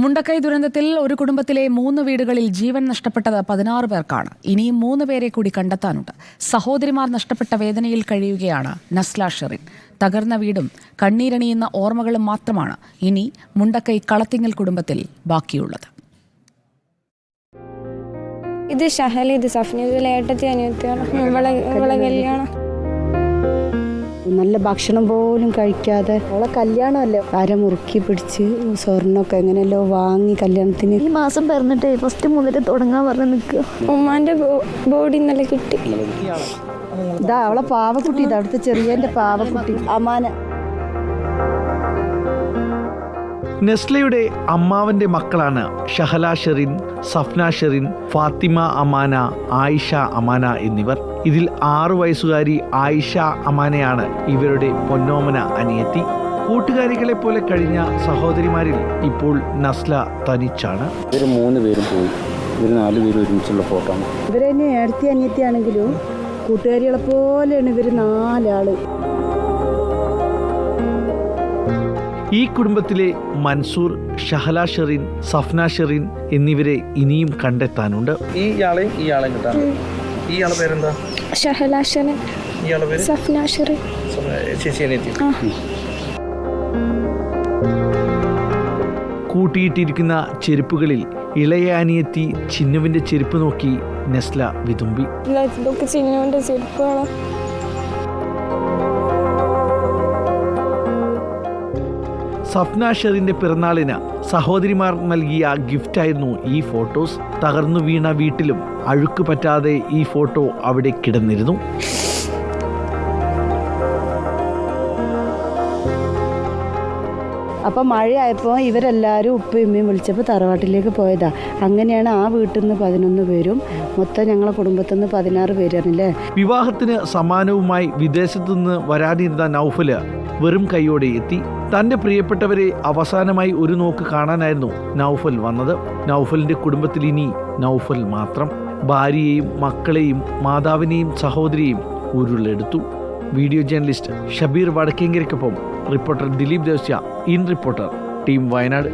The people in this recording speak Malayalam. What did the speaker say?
മുണ്ടക്കൈ ദുരന്തത്തിൽ ഒരു കുടുംബത്തിലെ 3 വീടുകളിൽ ജീവൻ നഷ്ടപ്പെട്ടത് 16 പേർക്കാണ്. ഇനിയും 3 പേരെ കൂടി കണ്ടെത്താനുണ്ട്. സഹോദരിമാർ നഷ്ടപ്പെട്ട വേദനയിൽ കഴിയുകയാണ് നസ്ല ഷെറിൻ. തകർന്ന വീടും കണ്ണീരണിയുന്ന ഓർമ്മകളും മാത്രമാണ് ഇനി മുണ്ടക്കൈ കളത്തിങ്ങൽ കുടുംബത്തിൽ ബാക്കിയുള്ളത്. ഇത് ഷഹല, ഇത് സഫ്ന, ഇതിൽ ഏട്ടത്തി അനിയത്തിയാണ്. ഇവളെ കല്യാണം നല്ല ഭക്ഷണം പോലും കഴിക്കാതെ അവളെ കല്യാണമല്ലേ അര മുറുക്കി പിടിച്ച് സ്വർണ്ണമൊക്കെ എങ്ങനെയല്ലോ വാങ്ങി കല്യാണത്തിന് ഈ മാസം പറഞ്ഞിട്ട് ഫസ്റ്റ് മുതൽ തുടങ്ങാൻ പറഞ്ഞ് നിൽക്കുക. ഉമ്മാന്റെ ബോഡി ഇന്നലെ കിട്ടി. ഇതാ അവളെ പാവക്കുട്ടി, ഇത് അവിടുത്തെ ചെറിയൻ്റെ പാവക്കുട്ടി അമാന. നെസ്ലയുടെ അമ്മാവന്റെ മക്കളാണ് ഷഹല ഷെറിൻ, സഫ്ന ഷെറിൻ, ഫാത്തിമ അമാന, ആയിഷ അമാന എന്നിവർ. ഇതിൽ 6 വയസ്സുകാരി ആയിഷ അമാനയാണ് ഇവരുടെ പൊന്നോമന അനിയത്തി. കൂട്ടുകാരികളെ പോലെ കഴിഞ്ഞ സഹോദരിമാരിൽ ഇപ്പോൾ നസ്ല തനിച്ചാണ്. ഇവർ 3 പേരും പോയി. ഇവർ 4 പേരും ഒരുമിച്ചുള്ള ഫോട്ടോ ആണ്. ഇവരെന്നെ ഏടത്തി അനിയത്തിയാണെങ്കിലും കൂട്ടുകാരികളെ പോലെയാണ് ഇവർ 4 ആള്. ഈ കുടുംബത്തിലെ മൻസൂർ, ഷഹല ഷെറിൻ, സഫ്ന ഷെറിൻ എന്നിവരെ ഇനിയും കണ്ടെത്താനുണ്ട്. ഇയാളെയും കിട്ടാൻ. ഇയാളുടെ പേരെന്താ? ഷഹല ഷെറിൻ. ഇയാളുടെ പേര് സഫ്ന ഷെറിൻ. കൂട്ടിയിട്ടിരിക്കുന്ന ചെരുപ്പുകളിൽ ഇളയ അനിയത്തി ചിന്നുവിന്റെ ചെരുപ്പ് നോക്കി നെസ്ല വിതുമ്പി. ഇതൊക്കെ ചിന്നുവിന്റെ ചെരുപ്പാണ്. സഫ്ന ഷെറിന്റെ പിറന്നാളിന് സഹോദരിമാർ നൽകിയ ഗിഫ്റ്റായിരുന്നു ഈ ഫോട്ടോസ്. തകർന്നു വീണ വീട്ടിലും അഴുക്ക് പറ്റാതെ ഈ ഫോട്ടോ അവിടെ കിടന്നിരുന്നു. അപ്പം മഴയായപ്പോൾ ഇവരെല്ലാവരും ഉപ്പയും ഉമ്മയും വിളിച്ചപ്പോൾ തറവാട്ടിലേക്ക് പോയതാ. അങ്ങനെയാണ് ആ വീട്ടിൽ നിന്ന് 11 പേരും മൊത്തം ഞങ്ങളെ കുടുംബത്തിൽ നിന്ന് 16 പേരാണല്ലേ. വിവാഹത്തിന് സമാനവുമായി വിദേശത്തു നിന്ന് വരാനിരുന്ന നൗഫല് വെറും കൈയോടെ എത്തി. തന്റെ പ്രിയപ്പെട്ടവരെ അവസാനമായി ഒരു നോക്ക് കാണാനായിരുന്നു നൗഫൽ വന്നത്. നൗഫലിന്റെ കുടുംബത്തിൽ ഇനി നൗഫൽ മാത്രം. ഭാര്യയെയും മക്കളെയും മാതാവിനെയും സഹോദരിയെയും ഉരുളെടുത്തു. വീഡിയോ ജേർണലിസ്റ്റ് ഷബീർ വടക്കേങ്കരയ്ക്കൊപ്പം reporter Dileep Devasya, in reporter, team Wayanad.